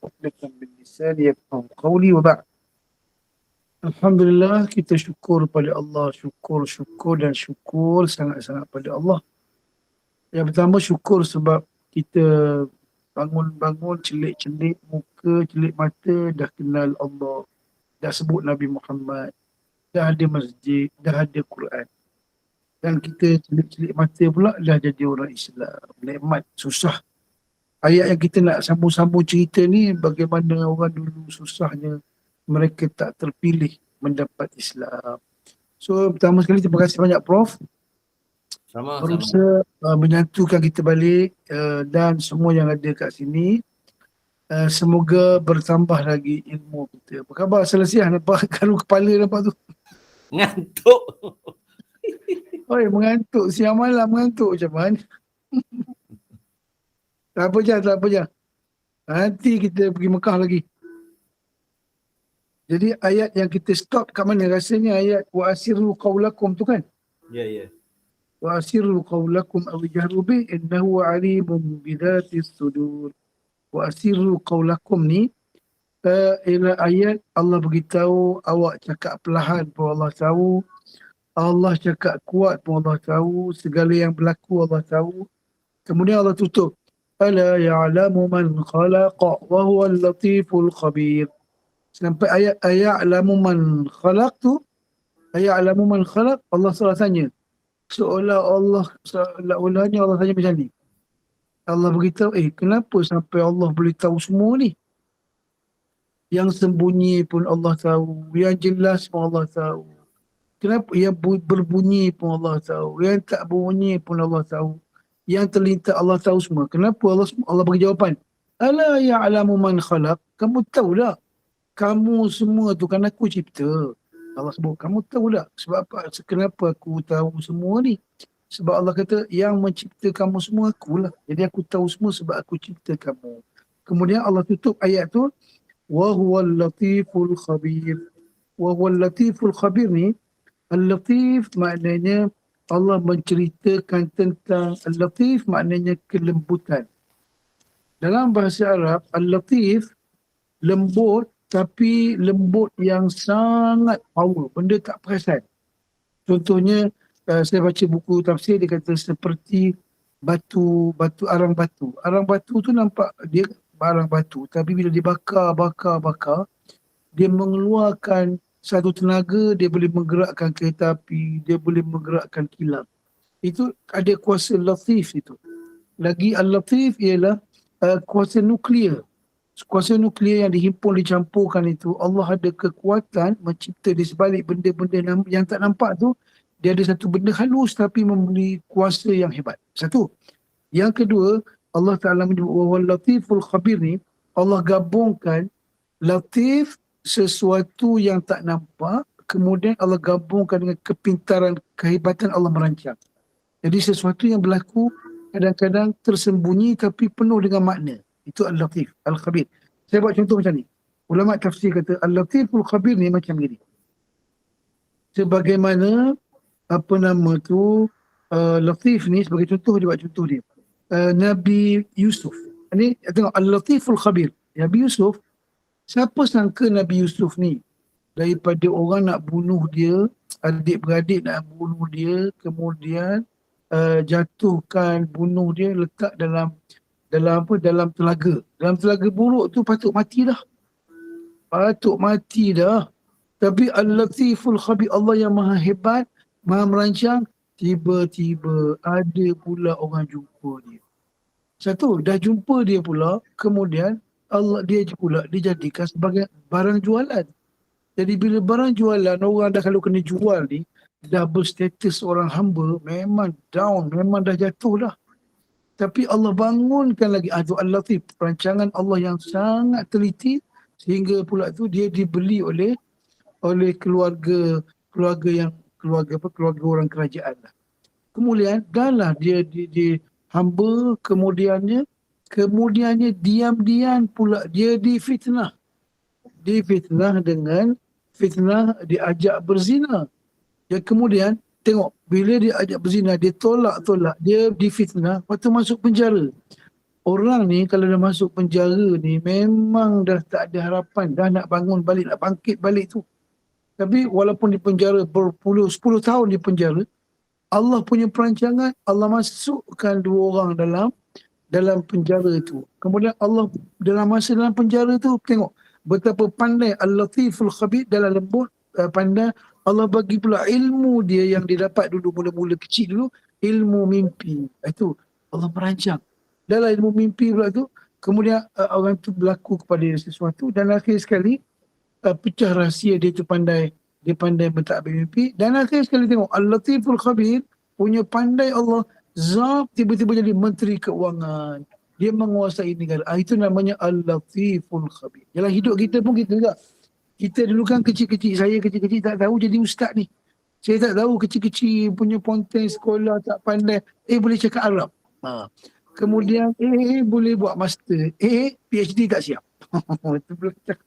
عقدة من لساني يفقهوا قولي وبعد. Alhamdulillah, kita syukur pada Allah, syukur dan syukur sangat-sangat pada Allah. Yang pertama syukur sebab kita bangun-bangun, celik-celik muka, celik mata, dah kenal Allah, dah sebut Nabi Muhammad, dah ada masjid, dah ada Quran. Dan kita celik-celik mata pula dah jadi orang Islam. Nikmat, susah. Ayat yang kita nak sambung-sambung cerita ni, bagaimana orang dulu susahnya mereka tak terpilih mendapat Islam. So pertama sekali terima kasih banyak Prof Sama-sama. berusaha menyatukan kita balik dan semua yang ada kat sini. Semoga bertambah lagi ilmu kita. Apa khabar Selesiah? Nampak kalau kepala nampak tu. Ngantuk. Oi, mengantuk. Siang malam mengantuk macam mana? Tak apa je. Nanti kita pergi Mekah lagi. Jadi ayat yang kita stop kat mana? Rasanya ayat wa asirru qawlakum tu kan? Ya. Wa asirru qawlakum aw jahru bi innahu alimun bidhatis sudur. Wa asirru qawlakum ni ialah ayat Allah beritahu awak cakap perlahan pun Allah tahu. Allah cakap kuat pun Allah tahu. Segala yang berlaku Allah tahu. Kemudian Allah tutup. Ala ya'lamu man khalaqa wa huwa al-latiful khabir. Sampai ayat ya'lamu man khalaq tu, ya'lamu man khalaq, Allah salah tanya. Seolah-olahnya Allah tanya macam ni. Allah beritahu, kenapa sampai Allah boleh tahu semua ni? Yang sembunyi pun Allah tahu, yang jelas pun Allah tahu. Kenapa yang berbunyi pun Allah tahu, yang tak berbunyi pun Allah tahu. Yang terlintas Allah tahu semua. Kenapa Allah bagi jawapan? Ala ya'lamu man khalaq, kamu tahu tak? Kamu semua tu kan aku cipta. Allah sebut, kamu tahu tak sebab apa? Kenapa aku tahu semua ni? Sebab Allah kata, yang mencipta kamu semua akulah. Jadi aku tahu semua sebab aku cipta kamu. Kemudian Allah tutup ayat tu, wa huwal latiful khabir. Wa huwal latiful khabir ni, al-latif maknanya Allah menceritakan tentang, al-latif maknanya kelembutan. Dalam bahasa Arab, al-latif, lembut, tapi lembut yang sangat power, benda tak perasan. Contohnya, saya baca buku tafsir, dia kata seperti arang batu. Arang batu tu nampak dia barang batu, tapi bila dibakar, dia mengeluarkan satu tenaga, dia boleh menggerakkan kereta api, dia boleh menggerakkan kilat. Itu ada kuasa latif itu. Lagi al-latif ialah kuasa nuklear. Kuasa nuklear yang dihimpun, dicampurkan itu, Allah ada kekuatan mencipta di sebalik benda-benda yang tak nampak tu, dia ada satu benda halus tapi memberi kuasa yang hebat. Satu. Yang kedua, Allah Ta'ala menyebut wal latiful khabir ni, Allah gabungkan latif, sesuatu yang tak nampak, kemudian Allah gabungkan dengan kepintaran, kehebatan Allah merancang. Jadi sesuatu yang berlaku kadang-kadang tersembunyi tapi penuh dengan makna. Itu Al-Latif, Al-Khabir. Saya buat contoh macam ni. Ulama tafsir kata Al-Latiful Khabir ni macam ni. Sebagaimana Latif ni sebagai contoh, dia buat contoh dia. Nabi Yusuf. Ini tengok Al-Latiful Khabir. Nabi Yusuf, siapa sangka Nabi Yusuf ni daripada orang nak bunuh dia, adik-beradik nak bunuh dia, kemudian jatuhkan, bunuh dia, letak dalam telaga. Dalam telaga buruk tu patut mati dah. Tapi Al-Latiful Khabir, Allah yang maha hebat, maha merancang, tiba-tiba ada pula orang jumpa dia. Satu, dah jumpa dia pula, kemudian dia pula dijadikan sebagai barang jualan. Jadi bila barang jualan, orang dah kalau kena jual ni, dah berstatus orang hamba, memang down, memang dah jatuh dah. Tapi Allah bangunkan lagi Al-Latif, perancangan Allah yang sangat teliti, sehingga pula tu dia dibeli oleh keluarga orang kerajaan lah. Kemudian dahlah dia hamba, kemudiannya diam-diam pula dia difitnah dengan fitnah diajak berzina. Dan kemudian tengok, bila dia ajak berzina, dia tolak, dia difitnah, lepas tu masuk penjara. orang ni kalau dah masuk penjara ni memang dah tak ada harapan, dah nak bangun balik, nak bangkit balik tu. Tapi walaupun di penjara 10 tahun di penjara, Allah punya perancangan, Allah masukkan dua orang dalam penjara tu. Kemudian Allah dalam penjara tu tengok betapa pandai Al-Latiful Khabir, dalam lembut, pandai. Allah bagi pula ilmu dia yang dia dapat dulu mula-mula kecil dulu, ilmu mimpi. Itu Allah merancang. Dalam ilmu mimpi pula tu, kemudian orang tu berlaku kepada dia sesuatu, dan akhir sekali pecah rahsia dia tu pandai. Dia pandai mentadbir mimpi, dan akhir sekali tengok Al-Latiful Khabir punya pandai Allah, Zab tiba-tiba jadi menteri keuangan. Dia menguasai negara. Itu namanya Al-Latiful Khabir. Dalam hidup kita pun kita juga. Kita dulu kan kecil-kecil, saya kecil-kecil tak tahu jadi ustaz ni. Saya tak tahu kecil-kecil punya ponten sekolah tak pandai. Boleh cakap Arab. Kemudian boleh buat master. PhD tak siap. Itu belum cakap.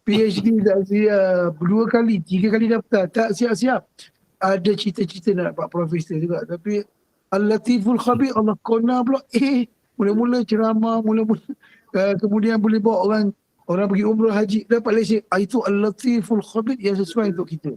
PhD tak siap. 2 kali, 3 kali daftar. Tak siap-siap. Ada cita-cita nak dapat profesor juga. Tapi Al-Latiful Khabir, Allah kona pula. Mula-mula ceramah, mula-mula. Kemudian boleh bawa orang pergi umrah haji, dapat lesen. Itu Al-Latiful Khabir yang sesuai untuk kita.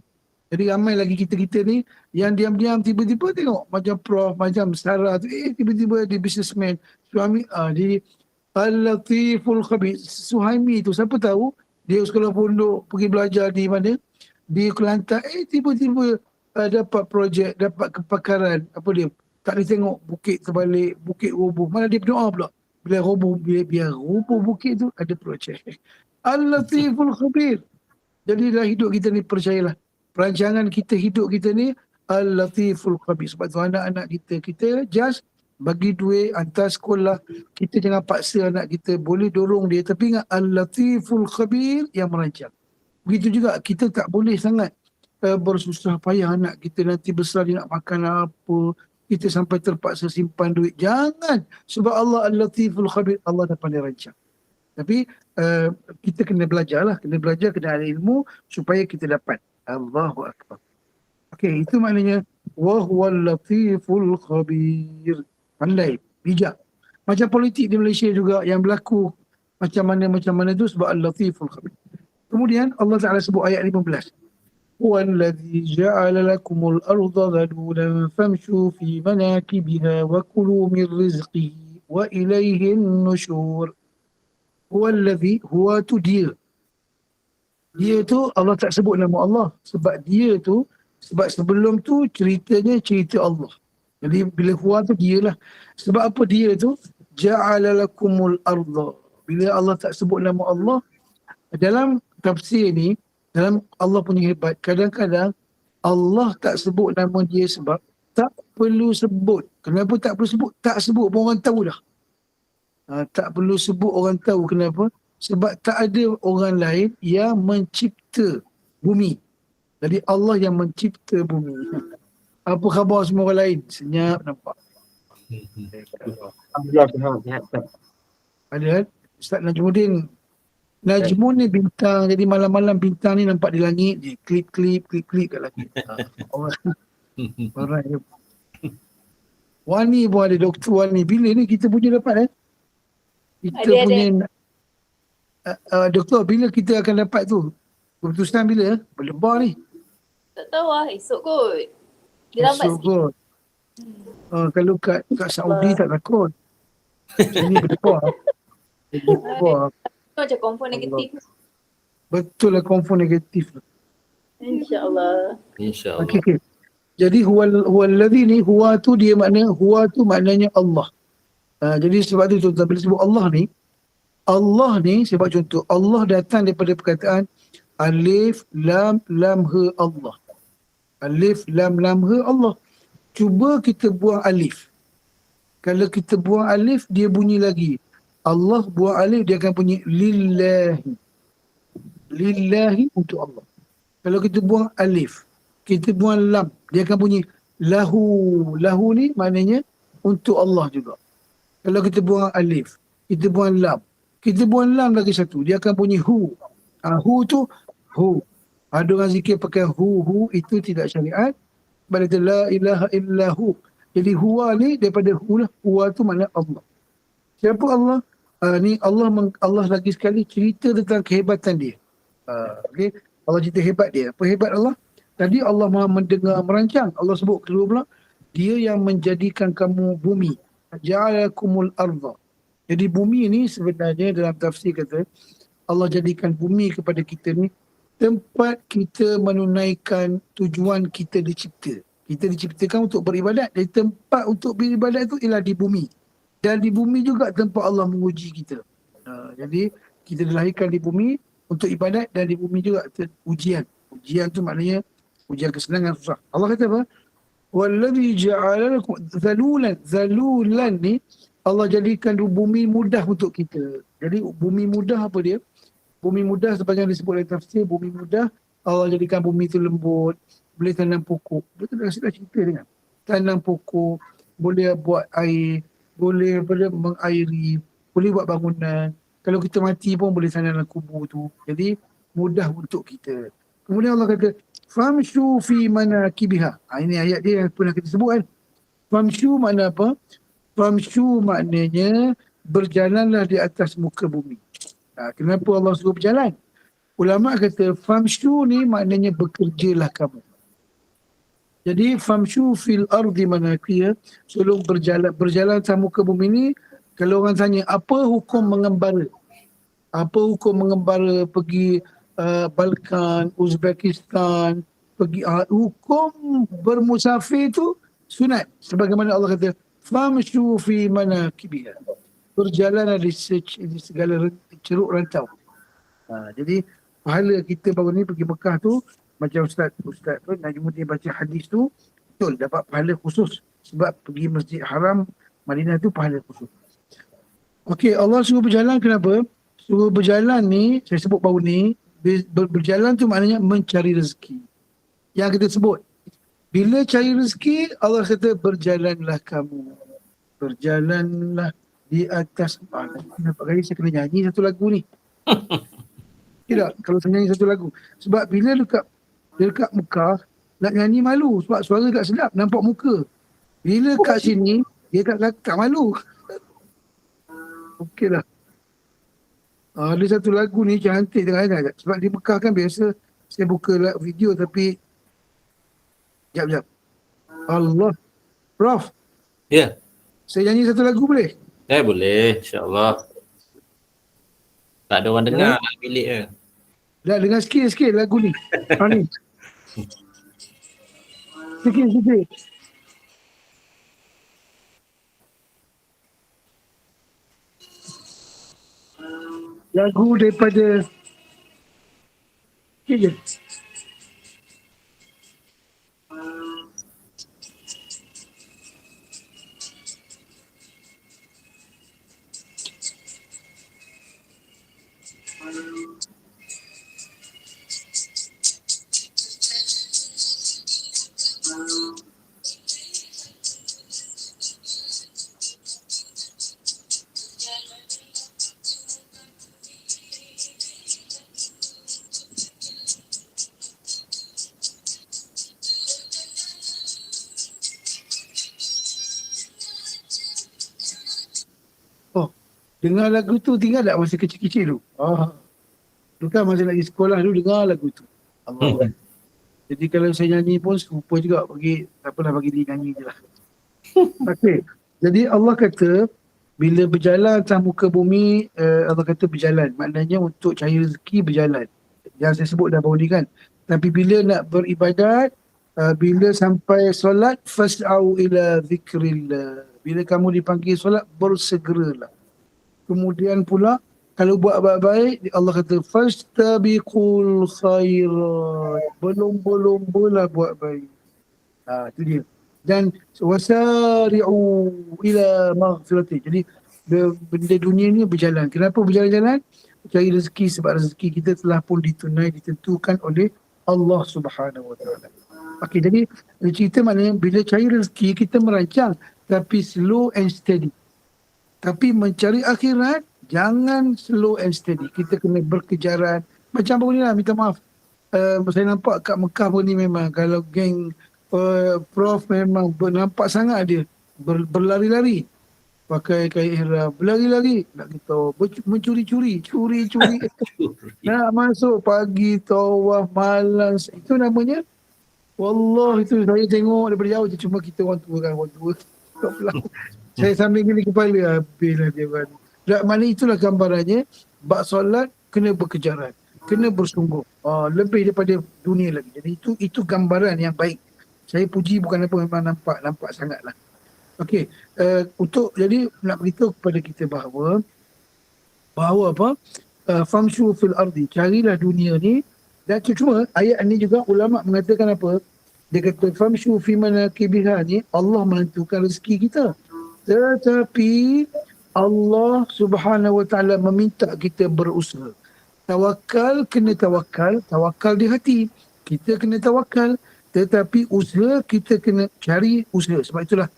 Jadi ramai lagi kita-kita ni yang diam-diam tiba-tiba tengok macam Prof, macam Sarah tu, tiba-tiba dia businessman, suami. Jadi Al-Latiful Khabir, Suhaimi tu siapa tahu dia sekolah pondok pergi belajar di mana, di Kelantan, tiba-tiba dapat projek, dapat kepakaran. Apa dia, tak boleh tengok bukit terbalik, bukit roboh, mana dia berdoa pula. Bila roboh, biar roboh bukit tu, ada projek. Al-Latiful Khabir. Jadi dalam hidup kita ni, percayalah, perancangan kita, hidup kita ni Al-Latiful Khabir. Sebab tu anak-anak kita just bagi duit, hantar sekolah. Kita jangan paksa anak kita, boleh dorong dia, tapi ingat Al-Latiful Khabir yang merancang. Begitu juga, kita tak boleh sangat bersusah payah anak kita nanti besar dia nak makan apa, kita sampai terpaksa simpan duit. Jangan. Sebab Allah Al-Latiful Khabir, Allah dah pandai rancang. Tapi kita kena belajar, kena ada ilmu supaya kita dapat. Allahu Akbar. Okey, itu maknanya wa huwal latiful khabir. Pandai, bijak. Macam politik di Malaysia juga yang berlaku macam mana tu sebab Al-Latiful Khabir. Kemudian Allah Ta'ala sebut ayat 15. Huwallazi ja'ala lakumul arda dhalulan famshu fi manakibiha wa kulu min rizqihi wa ilayhin nusyur. Huwallazi, huwa tu dia. Dia tu Allah tak sebut nama Allah sebab dia tu, sebab sebelum tu ceritanya cerita Allah. Jadi bila huwa tu dia lah. Sebab apa dia tu? Ja'ala lakumul arda. Bila Allah tak sebut nama Allah, dalam tafsir ni, dalam Allah punya hebat, kadang-kadang Allah tak sebut nama dia sebab tak perlu sebut. Kenapa tak perlu sebut? Tak sebut pun orang tahu dah. Tak perlu sebut, orang tahu kenapa. Sebab tak ada orang lain yang mencipta bumi. Jadi Allah yang mencipta bumi. Apa khabar semua orang lain? Senyap nampak. Ada kan? Ustaz Najmuddin. Najmun ni bintang, jadi malam-malam bintang ni nampak di langit je. Klip kat langit. Orang Wani pun ada, Dr. Wani. Bila ni kita punya dapat Kita ada. punya doktor, bila kita akan dapat tu? Keputusan bila? Berlebar ni. Tak tahu esok kot. Dia lambat Esok sikit. kot. Kalau kat Saudi tak takut. Sini berlebar. Berlebar. Macam confirm negatif. Betul lah, confirm negatif. InsyaAllah. InsyaAllah. Okay. Jadi huwallazi ni, huwa tu dia makna, huwa tu maknanya Allah. Jadi sebab tu tuan-tuan, bila sebut Allah ni sebab contoh, Allah datang daripada perkataan Alif Lam Lam Ha Allah. Alif Lam Lam Ha Allah. Cuba kita buang alif. Kalau kita buang alif, dia bunyi lagi. Allah buang alif, dia akan bunyi lillahi. Lillahi untuk Allah. Kalau kita buang alif, kita buang lam, dia akan bunyi lahu. Lahu ni maknanya untuk Allah juga. Kalau kita buang alif, kita buang lam, kita buang lam lagi satu, dia akan bunyi hu. Hu tu hu. Ada orang zikir pakai hu, itu tidak syariat. Sebab dia la ilaha illahu. Jadi huwa ni daripada hu lah. Huwa tu makna Allah. Siapa Allah? Ni Allah lagi sekali cerita tentang kehebatan dia. Okay. Allah cerita hebat dia. Apa hebat Allah? Tadi Allah Maha mendengar merancang. Allah sebut kedua pula. Dia yang menjadikan kamu bumi. Ja'alakumul arda. Jadi bumi ni sebenarnya dalam tafsir kata Allah jadikan bumi kepada kita ni tempat kita menunaikan tujuan kita dicipta. Kita diciptakan untuk beribadat. Jadi tempat untuk beribadat itu ialah di bumi. Dan di bumi juga tempat Allah menguji kita. Jadi kita dilahirkan di bumi untuk ibadat dan di bumi juga ujian. Ujian tu maknanya ujian kesenangan susah. Allah kata apa? Wallazi ja'ala lakum zalulan. Zalulan ni Allah jadikan bumi mudah untuk kita. Jadi bumi mudah apa dia? Bumi mudah sebagian disebut oleh tafsir, bumi mudah Allah jadikan bumi tu lembut, boleh tanam pokok. Betul dah cerita dengan tanam pokok, boleh buat air, boleh mengairi, boleh buat bangunan. Kalau kita mati pun boleh tanam dalam kubur tu. Jadi mudah untuk kita. Kemudian Allah kata, famshu fi manakibiha. Ini ayat dia yang pernah kita sebut kan. Famshu makna apa? Famshu maknanya berjalanlah di atas muka bumi. Kenapa Allah suruh berjalan? Ulama kata famshu ni maknanya bekerjalah kamu. Jadi famshu fil ardi manakiya, sebelum berjalan atas muka bumi ni, kalau orang tanya apa hukum mengembara? Apa hukum mengembara pergi Balkan, Uzbekistan, pergi hukum bermusafir tu sunat. Sebagaimana Allah kata famshu fi manakibiha. Berjalan di segala ceruk rantau. Jadi pahala kita baru ni pergi Mekah tu macam Ustaz tu Najmuddin baca hadis tu betul dapat pahala khusus sebab pergi Masjid Haram Madinah tu pahala khusus. Okey, Allah suruh berjalan kenapa? Suruh berjalan ni saya sebut baru ni berjalan tu maknanya mencari rezeki. Yang kita sebut bila cari rezeki Allah kata berjalanlah kamu. Berjalanlah di atas nampak kali saya kena nyanyi satu lagu ni. Tidak, kalau saya nyanyi satu lagu. Sebab bila dekat Mekah nak nyanyi malu sebab suara tak sedap, nampak muka. Bila kat sini dia tak malu. Okeylah. Ada satu lagu ni cantik dengar. Sebab di Mekah kan biasa saya buka video tapi jap. Allah. Prof. Ya. Saya nyanyi satu lagu boleh? Boleh, insyaAllah. Tak ada orang dengar dalam bilik ke. Dah dengar sikit lagu ni. Ni. Sikit. Lagu daripada sikit je. Dengar lagu tu tinggal tak masa kecil-kecil tu? Tu kan masa lagi sekolah dulu dengar lagu tu. Allah. Jadi kalau saya nyanyi pun serupa juga bagi dia nyanyi je lah. Okey. Jadi Allah kata bila berjalan atas muka bumi Allah kata berjalan. Maknanya untuk cari rezeki berjalan. Yang saya sebut dah baru ni kan. Tapi bila nak beribadat bila sampai solat fas'au ila zikrillah. Bila kamu dipanggil solat bersegeralah. Kemudian pula kalau buat baik-baik Allah kata fastabiqul khairat. Berlomba-lombalah buat baik. Itu dia. Dan wasari'u ila maghfirati. Jadi benda dunia ni berjalan. Kenapa berjalan-jalan? Cari rezeki sebab rezeki kita telah pun ditentukan oleh Allah Subhanahu Wa Taala. Okey, jadi cerita maknanya bila cari rezeki kita merancang tapi slow and steady. Tapi mencari akhirat, jangan slow and steady. Kita kena berkejaran. Macam baru ni lah, minta maaf. Saya nampak kat Mekah pun ni memang kalau geng Prof memang nampak sangat dia berlari-lari. pakai kain ihram, berlari-lari, nak kita mencuri-curi, curi-curi, nak masuk pagi, tawaf, malas, itu namanya, wallah itu saya tengok daripada jauh je, cuma kita orang tua kan, orang tua. Tak pula. Saya sambil gini kepala, habislah dia kan. Dan maknanya itulah gambarannya, bab solat kena berkejaran, kena bersungguh. Lebih daripada dunia lagi. Jadi itu gambaran yang baik. Saya puji bukan apa, memang nampak sangatlah. Okey, untuk jadi nak beritahu kepada kita bahawa apa? Famshu fil ardi, carilah dunia ni. Dan cuma ayat ni juga ulama mengatakan apa? Dia kata famshu fi manakibiha ni Allah menentukan rezeki kita. Tetapi Allah Subhanahu wa taala meminta kita berusaha. Tawakal kena tawakal di hati. Kita kena tawakal, tetapi usaha kita kena cari usaha. Sebab itulah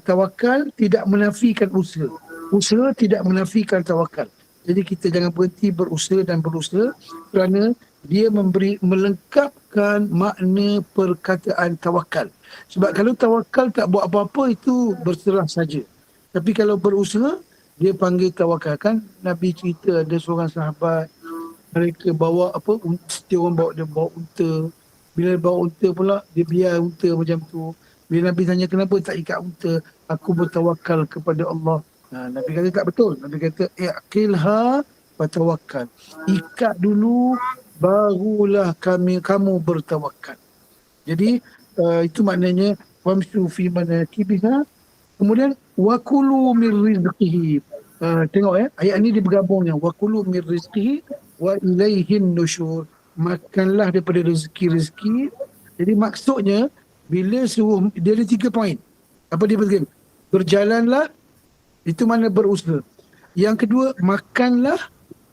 tawakal tidak menafikan usaha. Usaha tidak menafikan tawakal. Jadi kita jangan berhenti berusaha dan berusaha, kerana dia melengkapkan makna perkataan tawakal. Sebab kalau tawakal tak buat apa-apa, itu berserah saja. Tapi kalau berusaha, dia panggil tawakal. Kan Nabi cerita ada seorang sahabat, mereka bawa apa, setiap orang bawa unta. Bila bawa unta pula, dia biar unta macam tu. Bila Nabi tanya kenapa tak ikat unta, aku bertawakal kepada Allah. Nabi kata tak betul. Nabi kata iqilha wa tawakkal. Ikat dulu, barulah kamu bertawakal. Jadi itu maknanya wamshu fi manakibiha. Kemudian wakulu min rizqihi. Tengok ayat ni dia bergabungnya. Wakulu min rizqihi wa ilaihin nusyur. Makanlah daripada rezeki-rezeki. Jadi maksudnya bila suruh, dia ada 3 poin. Apa dia berkata? Berjalanlah, itu mana berusaha. Yang kedua, makanlah.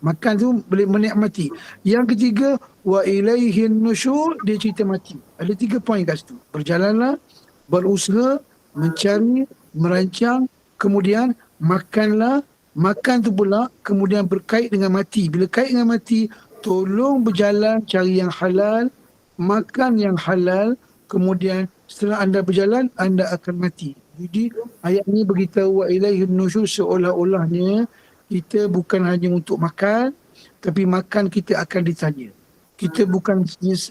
Makan tu boleh menikmati. Yang ketiga, wa ilaihin nusyur, dia cerita mati. Ada 3 poin kat situ. Berjalanlah, berusaha, mencari, merancang, kemudian makanlah. Makan tu pula kemudian berkait dengan mati. Bila kait dengan mati, tolong berjalan cari yang halal, makan yang halal, kemudian setelah anda berjalan, anda akan mati. Jadi ayat ni beritahu wa ilaihin nusyur, seolah-olahnya kita bukan hanya untuk makan, tapi makan kita akan ditanya. Kita bukan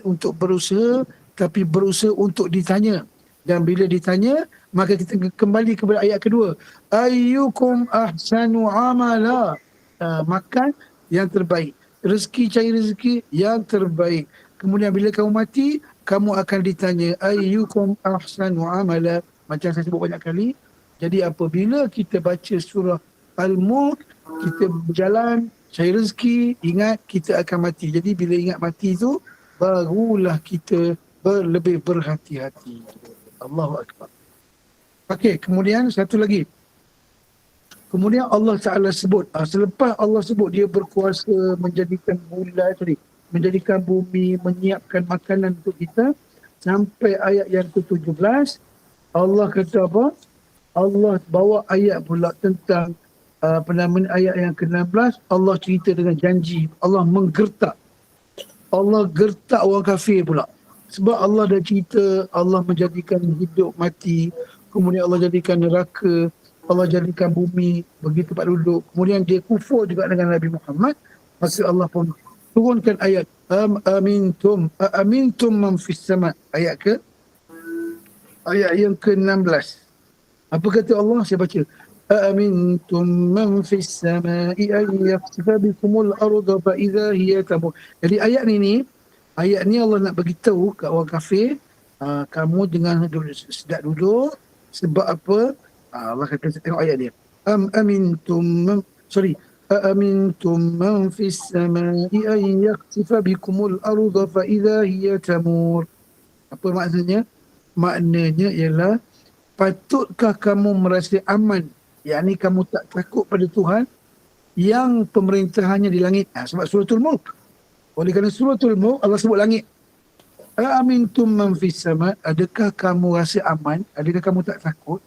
untuk berusaha, tapi berusaha untuk ditanya. Dan bila ditanya, maka kita kembali kepada ayat kedua. Ayyukum ahsanu amala. Makan yang terbaik. Rezeki, cari rezeki yang terbaik. Kemudian bila kamu mati, kamu akan ditanya ayyukum ahsanu amala. Macam saya sebut banyak kali. Jadi apabila kita baca surah Al-Mulk, kita berjalan, cari rezeki, ingat kita akan mati. Jadi bila ingat mati tu, barulah kita lebih berhati-hati. Allahu Akbar. Okey, kemudian satu lagi. Kemudian Allah Ta'ala sebut, selepas Allah sebut dia berkuasa menjadikan bulan, menjadikan bumi, menyiapkan makanan untuk kita, sampai ayat yang ke-17, Allah kata apa? Allah bawa ayat pula tentang ayat yang ke-16, Allah cerita dengan janji. Allah menggertak. Allah gertak orang kafir pula. Sebab Allah dah cerita, Allah menjadikan hidup mati, kemudian Allah jadikan neraka, Allah jadikan bumi bagi tempat duduk. Kemudian dia kufur juga dengan Nabi Muhammad. Maka Allah pun turunkan ayat amintum man fis sama. Ayat yang ke-16. Apa kata Allah? Saya baca. Amintum man fis sama'i an yakhsifa bikumul arda fa idza hiya tamur. Jadi ayat ni Allah nak bagi tahu kat orang kafir, kamu dengan sedap duduk. Sebab apa? Allah kata, tengok ayat dia. Amintum man fis sama'i an yakhsifa bikumul arda fa idza hiya tamur. Apa maksudnya? Maknanya ialah, patutkah kamu merasa aman, yakni kamu tak takut pada Tuhan yang pemerintahannya di langit. Sebab suratul Mulk. Oleh kerana suratul Mulk Allah sebut langit. Amintum man fis sama, adakah kamu rasa aman, adakah kamu tak takut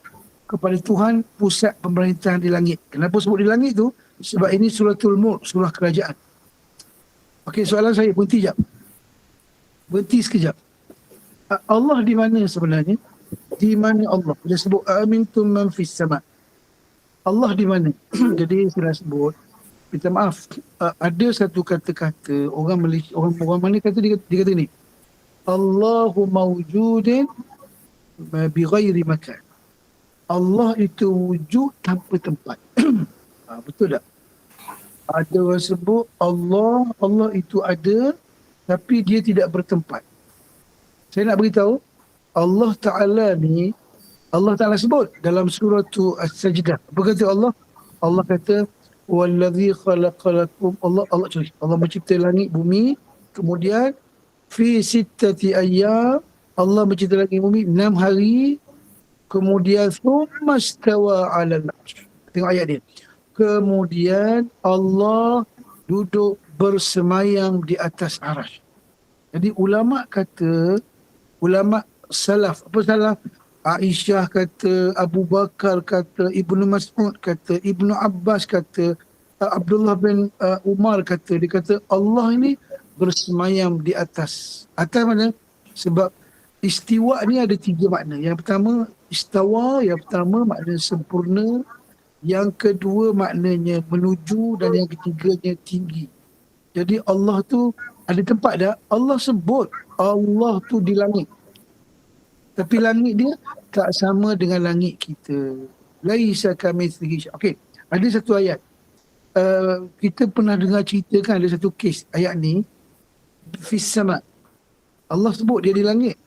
kepada Tuhan pusat pemerintahan di langit. Kenapa sebut di langit tu? Sebab ini suratul Mulk, surah kerajaan. Okey, soalan saya, berhenti sekejap. Allah di mana sebenarnya? Di mana Allah? Dia sebut amintum man fis sama. Allah di mana? Jadi saya nak sebut, minta maaf, ada satu kata-kata orang Malaysia, orang mana kata dia kata ni, Allahu mawjudin bi ghairi makan. Allah itu wujud tanpa tempat. Betul tak? Ada orang sebut Allah itu ada tapi dia tidak bertempat. Saya nak beritahu, Allah Ta'ala ni, Allah Ta'ala sebut dalam surah As-Sajdah. Apa kata Allah? Allah kata, Wallazi khalaqalakum, Allah mencipta langit bumi, kemudian fi sittati ayyam, Allah mencipta langit bumi 6 hari, kemudian thumma istawa 'alal 'arsy. Tengok ayat dia. Kemudian Allah duduk bersemayam di atas arasy. Jadi ulama salaf, apa salaf? Aisyah kata, Abu Bakar kata, Ibnu Mas'ud kata, Ibnu Abbas kata, Abdullah bin Umar kata, dia kata Allah ini bersemayam di atas. Atas mana? Sebab istiwa ni ada 3 makna. Yang pertama istawa, yang pertama makna sempurna, yang kedua maknanya menuju, dan yang ketiganya tinggi. Jadi Allah tu ada tempat dah. Allah sebut Allah tu di langit. Tapi langit dia tak sama dengan langit kita. Laisa kamitslihi syai'. Okey, ada satu ayat. Kita pernah dengar cerita kan, ada satu kes ayat ni, fis sama. Allah sebut dia di langit.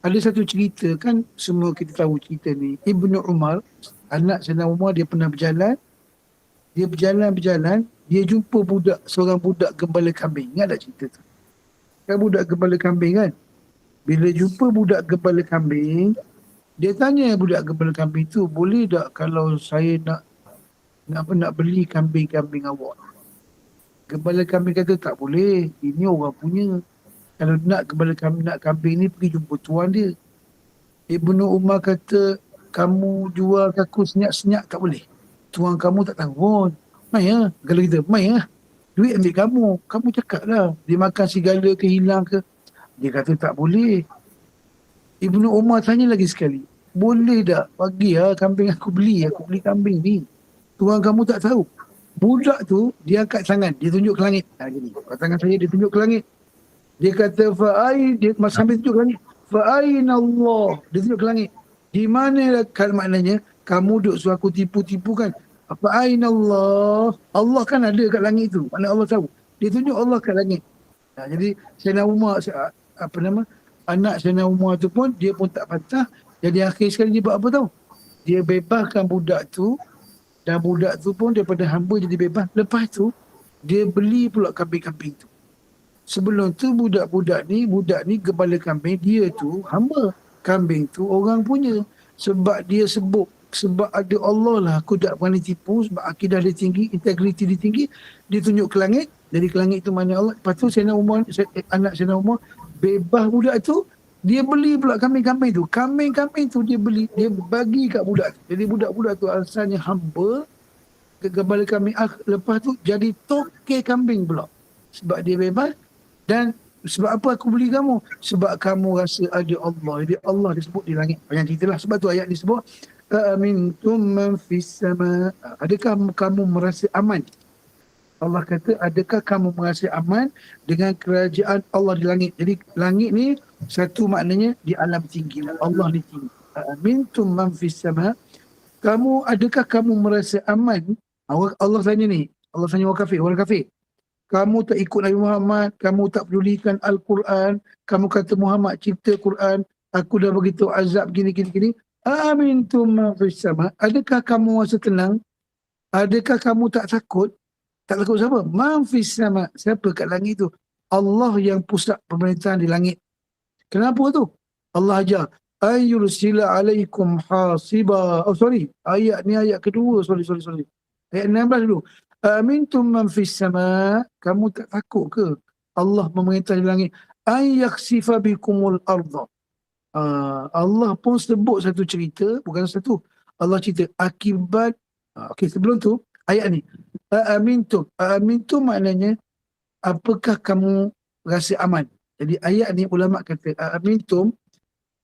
Ada satu cerita kan, semua kita tahu cerita ni. Ibnu Umar, anak Sayyidina Umar, dia pernah berjalan. Dia berjalan, dia jumpa seorang budak gembala kambing. Ingat tak cerita tu? Kan budak gembala kambing kan? Bila jumpa budak gembala kambing, dia tanya budak gembala kambing tu, boleh tak kalau saya nak beli kambing-kambing awak? Gembala kambing kata tak boleh, ini orang punya. Kalau nak gembala kambing, nak kambing ni pergi jumpa tuan dia. Ibnu Umar kata, kamu jual aku senyap-senyap tak boleh. Tuan kamu tak tahu pun. Mai lah. Kalau kita, mai lah. Duit ambil kamu cakap lah. Dia makan segala ke, hilang ke. Dia kata tak boleh. Ibnu Umar tanya lagi sekali, boleh tak bagi lah kambing aku beli kambing ni. Tuan kamu tak tahu. Budak tu dia angkat tangan, dia tunjuk ke langit. Gini, tangan saya dia tunjuk ke langit. Dia kata dia sambil tunjuk ke langit. Fa'aina Allah. Dia tunjuk ke langit. Di mana kan maknanya kamu duk suruh aku tipu-tipu kan? Fa'aina Allah. Allah kan ada kat langit tu. Mana Allah tahu. Dia tunjuk Allah kat langit. Jadi Sayyidina Umar, anak Sayyidina Umar tu pun, dia pun tak patah. Jadi akhir sekali dia buat apa tahu? Dia bebaskan budak tu, dan budak tu pun daripada hamba jadi bebas. Lepas tu dia beli pula kambing-kambing tu. Sebelum tu budak ni gembala kambing, dia tu hamba. Kambing tu orang punya. Sebab dia sebab ada Allah lah aku tak berani tipu, sebab akidah dia tinggi, integriti dia tinggi, dia tunjuk ke langit. Jadi ke langit tu mana Allah. Lepas tu anak Sayyidina Umar bebas budak tu, dia beli pula kambing-kambing tu. Kambing-kambing tu dia beli, dia bagi kat budak tu. Jadi budak-budak tu asalnya hamba ke gembala kambing. Lepas tu jadi tokek kambing pula. Sebab dia bebas. Dan sebab apa aku beli kamu? Sebab kamu rasa ada Allah. Jadi Allah disebut di langit. Banyak cerita lah. Sebab tu ayat disebut, Amintum man fis sama. Adakah kamu merasa aman? Allah kata, adakah kamu merasa aman dengan kerajaan Allah di langit? Jadi langit ni satu maknanya di alam tinggi. Allah ni tinggi. Amintum man fis sama. Adakah kamu merasa aman? Allah tanya ni. Allah tanya orang kafir. Kamu tak ikut Nabi Muhammad, kamu tak pedulikan Al-Quran, kamu kata Muhammad cipta Quran, aku dah beritahu azab gini. Amintum man fis sama. Adakah kamu rasa tenang? Adakah kamu tak takut? Tak takut siapa? Man fis sama. Siapa kat langit tu? Allah yang pusat pemerintahan di langit. Kenapa tu? Allah ajar. Ayyursila alaikum hasiba. Ayat ni ayat kedua. Sorry. Ayat 16 dulu. Amintum man fis sama. Kamu tak takut ke Allah memerintah di langit? Ayyaksifa bikumul arda. Allah pun sebut satu cerita, bukan satu. Allah cerita akibat. Okey, sebelum tu ayat ni. Amintum maknanya apakah kamu rasa aman? Jadi ayat ni ulama kata amintum,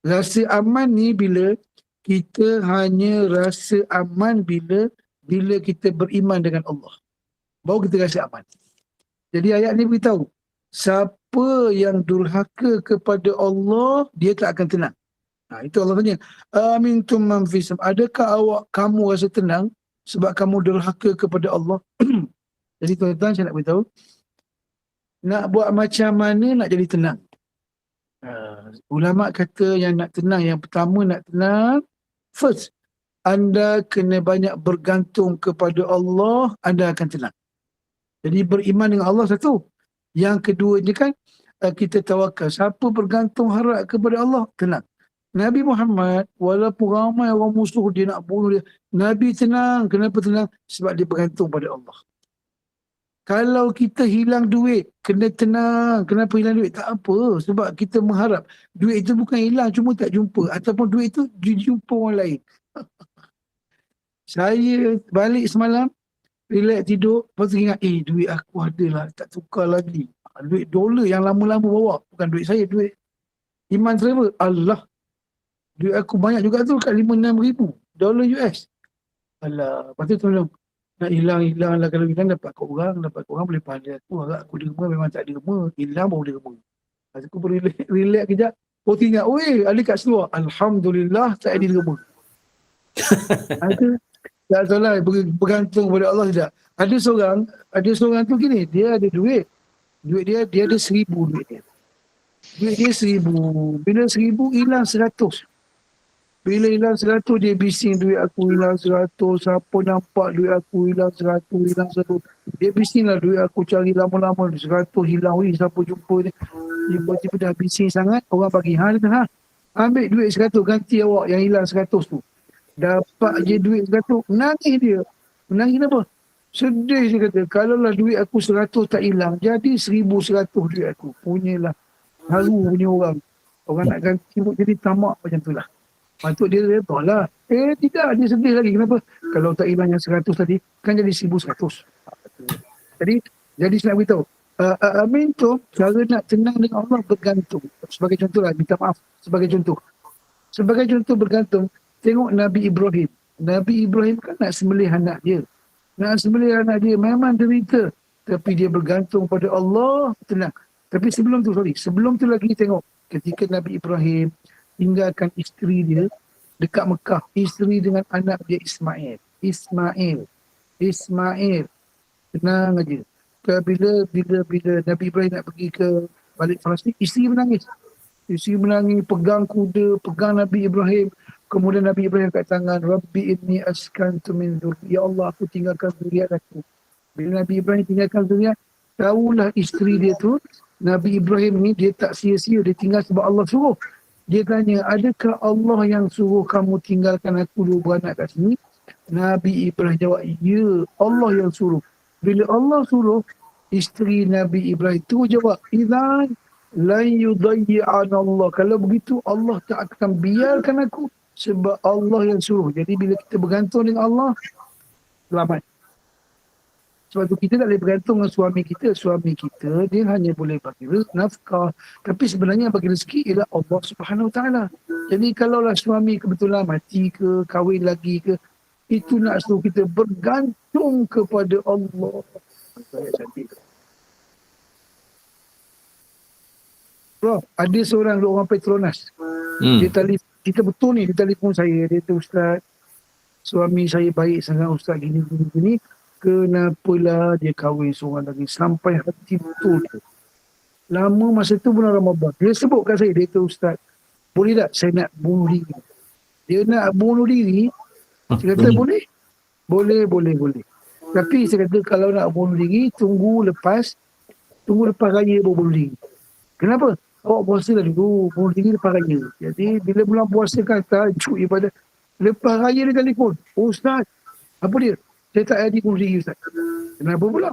rasa aman ni bila kita hanya rasa aman bila bila kita beriman dengan Allah. Baru kita rasa aman. Jadi ayat ni beritahu, siapa yang durhaka kepada Allah, dia tak akan tenang. Itu Allah tanya, amintum man fis sam, adakah kamu rasa tenang sebab kamu durhaka kepada Allah? Jadi tuan-tuan, saya nak beritahu, nak buat macam mana nak jadi tenang? Ulama kata yang nak tenang, yang pertama nak tenang, first, anda kena banyak bergantung kepada Allah, anda akan tenang. Jadi beriman dengan Allah satu. Yang keduanya kan, kita tawakal. Siapa bergantung harap kepada Allah, tenang. Nabi Muhammad, walaupun ramai orang musuh dia nak bunuh dia, Nabi tenang. Kenapa tenang? Sebab dia bergantung pada Allah. Kalau kita hilang duit, kena tenang. Kenapa hilang duit? Tak apa. Sebab kita mengharap duit itu bukan hilang, cuma tak jumpa. Ataupun duit itu dijumpa orang lain. Saya balik semalam, relax tidur, lepas tu ingat, duit aku ada lah, tak tukar lagi. Duit dolar yang lama-lama bawa. Bukan duit saya, duit Iman Travel. Allah, duit aku banyak juga tu, kat 5-6 ribu dolar US. Alah, lepas tu tolong. Nak hilang lah, kalau hilang dapat korang boleh pandai aku. Agak aku derma, memang tak derma. Hilang baru derma. Lepas aku relax kejap. Oh tinggal, ada kat seluar. Alhamdulillah, tak ada derma. Tak salah, bergantung pada Allah tidak. Ada seorang tu gini, dia ada duit. Duit dia ada 1,000 duit dia. Duit dia 1,000. Bila 1,000 hilang 100. Bila hilang 100, dia bising, duit aku hilang 100. Siapa nampak duit aku hilang 100, hilang 100. Dia bising lah, duit aku cari lama-lama 100 hilang. Siapa jumpa ni? Tiba-tiba dah bising sangat, orang bagi. Ambil duit 100, ganti awak yang hilang 100 tu. Dapat je duit 100, menangis dia. Menangis kenapa? Sedih dia kata, kalaulah duit aku 100 tak hilang, jadi 1,100 duit aku. Punyalah. Haru punya orang. Orang nak ganti jadi tamak macam tu lah. Patut dia redha lah. Tidak, dia sedih lagi. Kenapa? Kalau tak hilang yang 100 tadi, kan jadi 1,100. Jadi saya nak beritahu, amin tu, cara nak tenang dengan Allah bergantung. Sebagai contoh lah, minta maaf. Sebagai contoh bergantung, tengok Nabi Ibrahim. Nabi Ibrahim kan nak sembelih anak dia. Memang derita. Tapi dia bergantung pada Allah, tenang. Tapi sebelum tu lagi tengok. Ketika Nabi Ibrahim tinggalkan isteri dia dekat Mekah. Isteri dengan anak dia Ismail. Tenang aja. Bila Nabi Ibrahim nak pergi ke balik Palestin, isteri menangis, pegang kuda, pegang Nabi Ibrahim. Kemudian Nabi Ibrahim kat tangan, Rabbi inni askantu min dzurriyyati. Ya Allah, aku tinggalkan zuriat aku. Bila Nabi Ibrahim tinggalkan zuriat, tahulah isteri dia tu, Nabi Ibrahim ni dia tak sia-sia, dia tinggal sebab Allah suruh. Dia tanya, adakah Allah yang suruh kamu tinggalkan aku dua beranak kat sini? Nabi Ibrahim jawab, ya, Allah yang suruh. Bila Allah suruh, isteri Nabi Ibrahim tu jawab, idzan lan yudayyi'ana Allah. Kalau begitu, Allah tak akan biarkan aku sebab Allah yang suruh. Jadi bila kita bergantung dengan Allah, selamat. Sebab tu kita tak boleh bergantung dengan suami kita. Suami kita, dia hanya boleh bagi nafkah. Tapi sebenarnya bagi rezeki ialah Allah Subhanahu Wa Taala. Jadi kalaulah suami kebetulan mati ke, kahwin lagi ke, itu nak suruh kita bergantung kepada Allah. Bro, ada seorang Petronas. Dia telefon saya. Dia kata, Ustaz, suami saya baik sangat Ustaz, gini. Kenapalah dia kahwin seorang lagi sampai hati betul tu. Lama masa tu bulan Ramadan. Dia sebut kat saya, dia kata, Ustaz, boleh tak saya nak bunuh diri? Dia nak bunuh diri. Saya kata boleh. Tapi saya kata kalau nak bunuh diri, tunggu lepas raya baru bunuh diri. Kenapa? Awak puasa dah dulu, bunuh diri lepas raya. Jadi bila bulan puasa kan tajuk ibadah. Lepas raya dia telefon, Ustaz, apa dia? Saya tak jadi bunuh diri, Ustaz. Kenapa pula?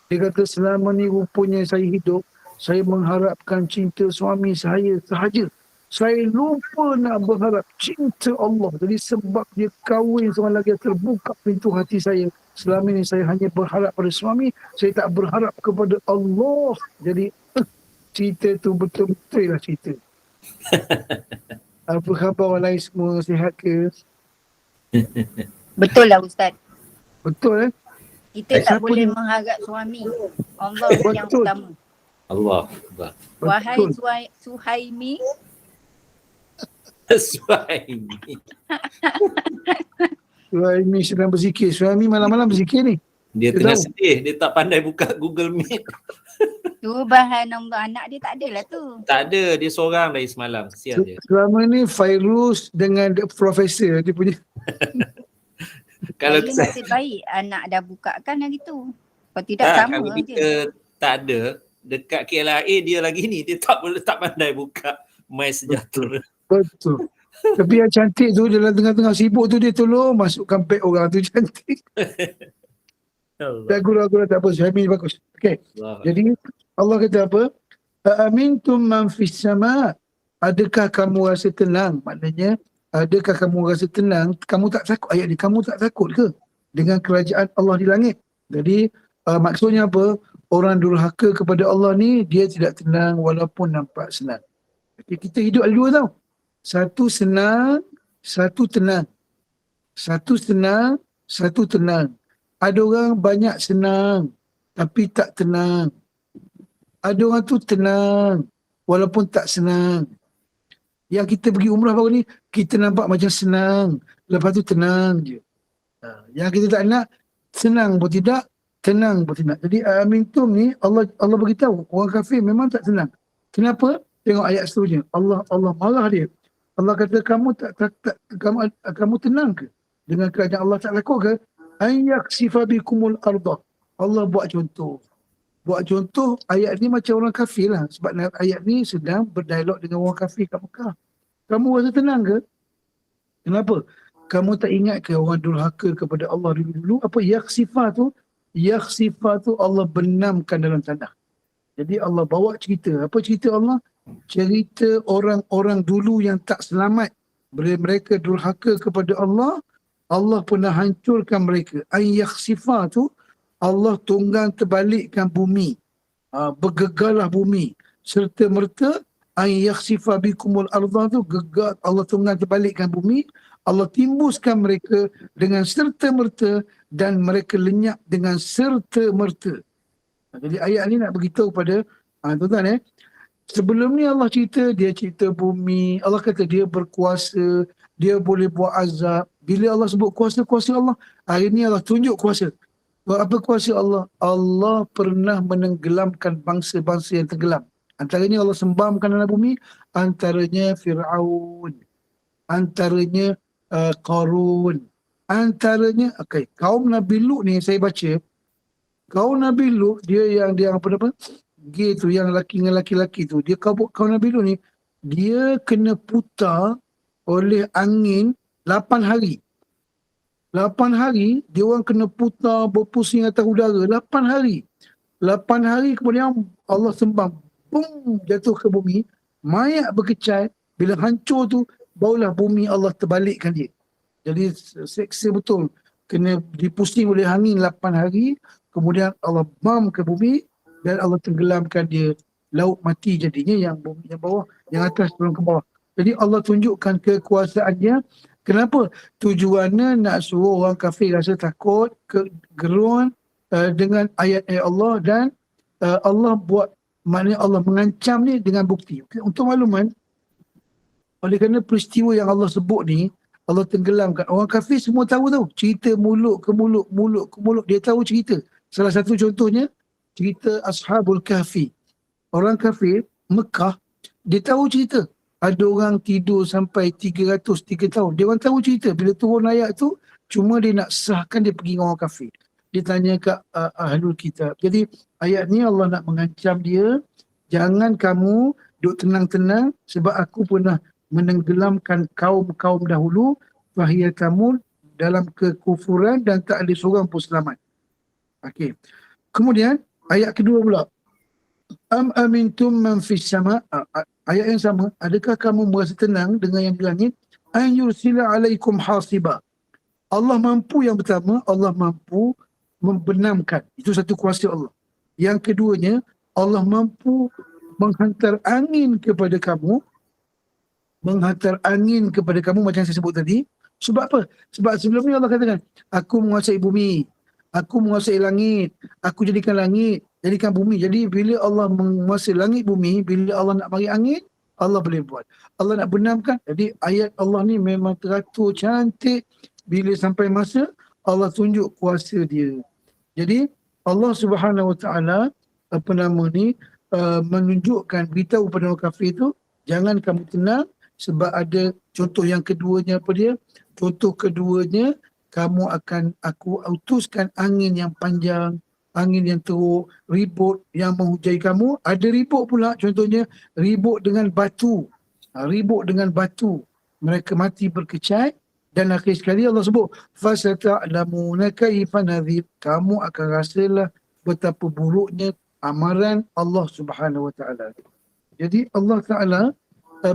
Dia kata selama ni rupanya saya hidup, saya mengharapkan cinta suami saya sahaja. Saya lupa nak berharap cinta Allah. Jadi sebab dia kahwin seorang lagi, terbuka pintu hati saya. Selama ni saya hanya berharap pada suami, saya tak berharap kepada Allah. Jadi cerita tu betul-betul lah cerita. Apa khabar orang lain semua, sihat ke? Betul lah Ustaz. Betul Kita tak Siapa boleh ni? mengharap suami. Allah yang Betul. utama. Allah Akbar. Wahai Betul. Suhaimi, Suhaimi. Suhaimi sedang berzikir. Suhaimi malam-malam berzikir ni. Dia Dia tengah tahu. sedih. Dia tak pandai buka Google Meet. subhanallah, anak dia tak ada lah tu. Tak ada. Dia seorang dari semalam. Kesian dia. Selama ni Fairuz dengan profesor dia punya. Kalau Saya nasib baik anak dah buka kan hari tu. Kalau tidak tak, sama kalau je. kita tak ada, dekat KLIA dia lagi ni, dia tak pandai buka My Sejahtera. Betul. Tapi yang cantik tu dalam tengah-tengah sibuk tu dia tolong masukkan pack orang tu cantik. Allah. Dan gurau-gurau tak apa. Suhaimi bagus. Okay. Jadi Allah kata apa? Amintum man fis sama. Adakah kamu rasa tenang? Maknanya adakah kamu rasa tenang? Kamu tak takut ayat ni. Kamu tak takut ke dengan kerajaan Allah di langit? Jadi maksudnya apa? Orang durhaka kepada Allah ni dia tidak tenang walaupun nampak senang. Jadi kita hidup ada dua tau. Satu senang, satu tenang. Satu senang, satu tenang. Ada orang banyak senang tapi tak tenang. Ada orang tu tenang walaupun tak senang. Yang kita pergi umrah baru ni, kita nampak macam senang. Lepas tu tenang je. Yang kita tak nak, senang pun tidak, tenang pun tidak. Jadi amintum ni, Allah beritahu, orang kafir memang tak tenang. Kenapa? Tengok ayat seterusnya. Allah marah dia. Allah kata, kamu tenang ke? Dengan kerajaan Allah tak takut ke? Ayyaksifa bikumul ardah. Allah buat contoh. Buat contoh, ayat ni macam orang kafir lah. Sebab ayat ni sedang berdialog dengan orang kafir kat Mekah. Kamu rasa tenang ke? Kenapa? Kamu tak ingat ke orang durhaka kepada Allah dulu? Apa yakhsifah tu? Yakhsifah tu Allah benamkan dalam tanah. Jadi Allah bawa cerita. Apa cerita Allah? Cerita orang-orang dulu yang tak selamat. Bila mereka durhaka kepada Allah, Allah pernah hancurkan mereka. Yakhsifah tu Allah tunggang terbalikkan bumi. Bergegarlah bumi. Serta merta yakhsifa bikumul ardah tu gegar Allah tunggang terbalikkan bumi. Allah timbuskan mereka dengan serta merta dan mereka lenyap dengan serta merta. Jadi ayat ni nak beritahu pada tuan-tuan sebelum ni Allah cerita, dia cerita bumi. Allah kata dia berkuasa, dia boleh buat azab. Bila Allah sebut kuasa Allah, hari ni Allah tunjuk kuasa. Apa kuasa Allah? Allah pernah menenggelamkan bangsa-bangsa yang tenggelam. Antaranya Allah sembamkan dalam bumi, antaranya Fir'aun, antaranya Qarun, antaranya kaum Nabi Lut ni saya baca. Kaum Nabi Lut dia yang apa gay tu, yang lelaki dengan lelaki tu, dia kaum Nabi Lut ni dia kena putar oleh angin 8 hari. 8 hari dia orang kena putar berpusing atas udara 8 hari. 8 hari kemudian Allah sembam, boom, jatuh ke bumi, mayat berkecai. Bila hancur tu barulah bumi Allah terbalikkan dia. Jadi seksa betul. Kena dipusing oleh angin 8 hari, kemudian Allah bam ke bumi dan Allah tenggelamkan dia. Laut mati jadinya, yang bumi yang bawah, yang atas turun ke bawah. Jadi Allah tunjukkan kekuasaannya. Kenapa? Tujuannya nak suruh orang kafir rasa takut, gerun dengan ayat-ayat Allah, dan Allah buat, maknanya Allah mengancam ni dengan bukti. Untuk makluman, oleh kerana peristiwa yang Allah sebut ni, Allah tenggelamkan. Orang kafir semua tahu cerita mulut ke mulut, mulut ke mulut. Dia tahu cerita. Salah satu contohnya, cerita Ashabul Kahfi. Orang kafir Mekah, dia tahu cerita. Ada orang tidur sampai 303 tahun. Dia orang tahu cerita. Bila turun ayat tu, cuma dia nak sahkan dia pergi dengan orang kafir. Dia tanya ke ahlul kitab. Jadi ayat ni Allah nak mengancam dia, jangan kamu duduk tenang-tenang sebab aku pernah menenggelamkan kaum-kaum dahulu, fahiyya tamul, dalam kekufuran dan tak ada seorang pun selamat. Okey. Kemudian ayat kedua pula. Am amintum man fis sama. Ayat yang sama. Adakah kamu merasa tenang dengan yang di langit? An yursila alaikum hasiba. Allah mampu, yang pertama, Allah mampu membenamkan. Itu satu kuasa Allah. Yang keduanya, Allah mampu menghantar angin kepada kamu. Menghantar angin kepada kamu macam saya sebut tadi. Sebab apa? Sebab sebelum ni Allah katakan, aku menguasai bumi, aku menguasai langit, aku jadikan langit, jadikan bumi. Jadi bila Allah menguasai langit bumi, bila Allah nak bagi angin, Allah boleh buat. Allah nak benamkan. Jadi ayat Allah ni memang teratur cantik. Bila sampai masa, Allah tunjuk kuasa dia. Jadi Allah Subhanahu Wa Taala menunjukkan, beritahu pada orang kafir tu, jangan kamu tenang sebab ada contoh yang keduanya apa dia? Contoh keduanya, aku utuskan angin yang panjang, angin yang teruk, ribut yang menghujai kamu. Ada ribut pula, contohnya ribut dengan batu. Ribut dengan batu. Mereka mati berkecai. Dan akhir sekali Allah sebut, fasata'lamuna kaifa nadhir. Kamu akan rasalah betapa buruknya amaran Allah Subhanahu Wa Taala. Jadi Allah Taala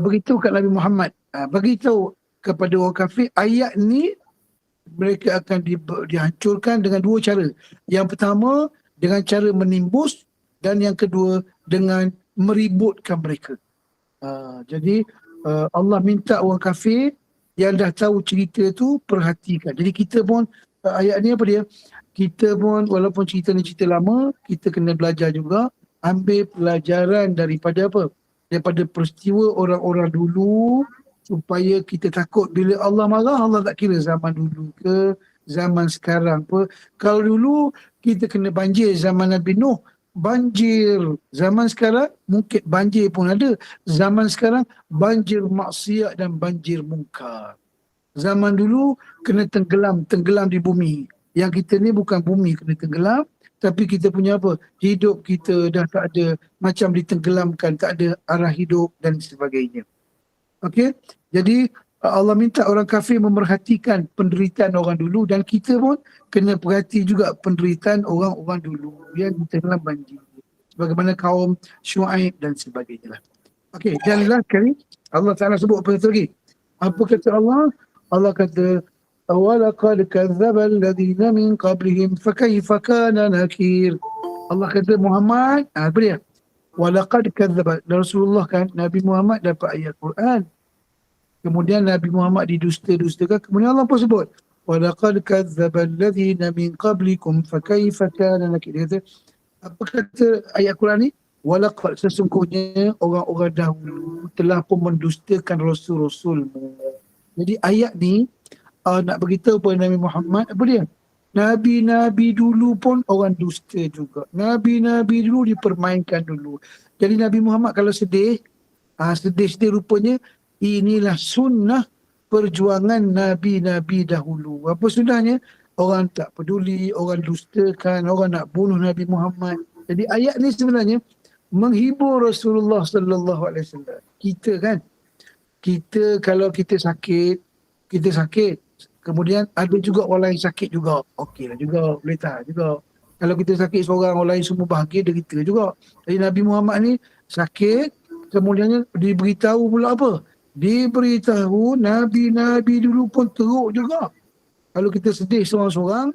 beritahu kat Nabi Muhammad, beritahu kepada orang kafir, ayat ni mereka akan dihancurkan dengan dua cara. Yang pertama dengan cara menimbus, dan yang kedua dengan meributkan mereka. Jadi Allah minta orang kafir yang dah tahu cerita tu perhatikan. Jadi kita pun ayat ni apa dia? Kita pun walaupun cerita ni cerita lama, kita kena belajar juga, ambil pelajaran daripada apa? Daripada peristiwa orang-orang dulu, supaya kita takut bila Allah marah. Allah tak kira zaman dulu ke zaman sekarang apa. Kalau dulu kita kena banjir zaman Nabi Nuh, banjir. Zaman sekarang mungkin banjir pun ada. Zaman sekarang banjir maksiat dan banjir mungkar. Zaman dulu kena tenggelam di bumi. Yang kita ni bukan bumi kena tenggelam, tapi kita punya apa? Hidup kita dah tak ada, macam ditenggelamkan, tak ada arah hidup dan sebagainya. Okey? Jadi Allah minta orang kafir memerhatikan penderitaan orang dulu, dan kita pun kena perhati juga penderitaan orang-orang dulu yang ditenggelam banjir. Sebagaimana kaum Syuaib dan sebagainya lah. Okey, dan last kali Allah Ta'ala sebut apa satu lagi? Apa kata Allah? Allah kata, وَلَقَدْ كَذَّبَ الَّذِينَ مِنْ قَبْلِهِمْ فَكَيْفَ كَانَ نَكِيرٌ. Allah kata Muhammad, apa dia? وَلَقَدْ كَذَّبَ. Rasulullah kan, Nabi Muhammad dapat ayat Quran. Kemudian Nabi Muhammad didusta-dustakan. Kemudian Allah pun sebut, وَلَقَدْ كَذَّبَ الَّذِينَ مِنْ قَبْلِكُمْ فَكَيْفَ كَانَ نَكِيرٌ. Dia kata, apa kata ayat Quran ni? وَلَقَدْ, sesungguhnya orang-orang dahulu telah pun mendustakan Rasul-Rasulmu. Jadi ayat ni nak beritahu kepada Nabi Muhammad, apa dia? Nabi-Nabi dulu pun orang dusta juga. Nabi-Nabi dulu dipermainkan dulu. Jadi Nabi Muhammad kalau sedih, sedih-sedih rupanya, inilah sunnah perjuangan Nabi-Nabi dahulu. Apa sunnahnya? Orang tak peduli, orang dustakan, orang nak bunuh Nabi Muhammad. Jadi ayat ni sebenarnya menghibur Rasulullah sallallahu alaihi wasallam. Kita kan, kita kalau kita sakit, kemudian ada juga orang lain sakit juga. Okey lah juga, boleh tahan juga. Kalau kita sakit seorang, orang lain semua bahagia, derita juga. Jadi Nabi Muhammad ni sakit, kemudian diberitahu pula apa? Diberitahu Nabi-Nabi dulu pun teruk juga. Kalau kita sedih seorang-seorang,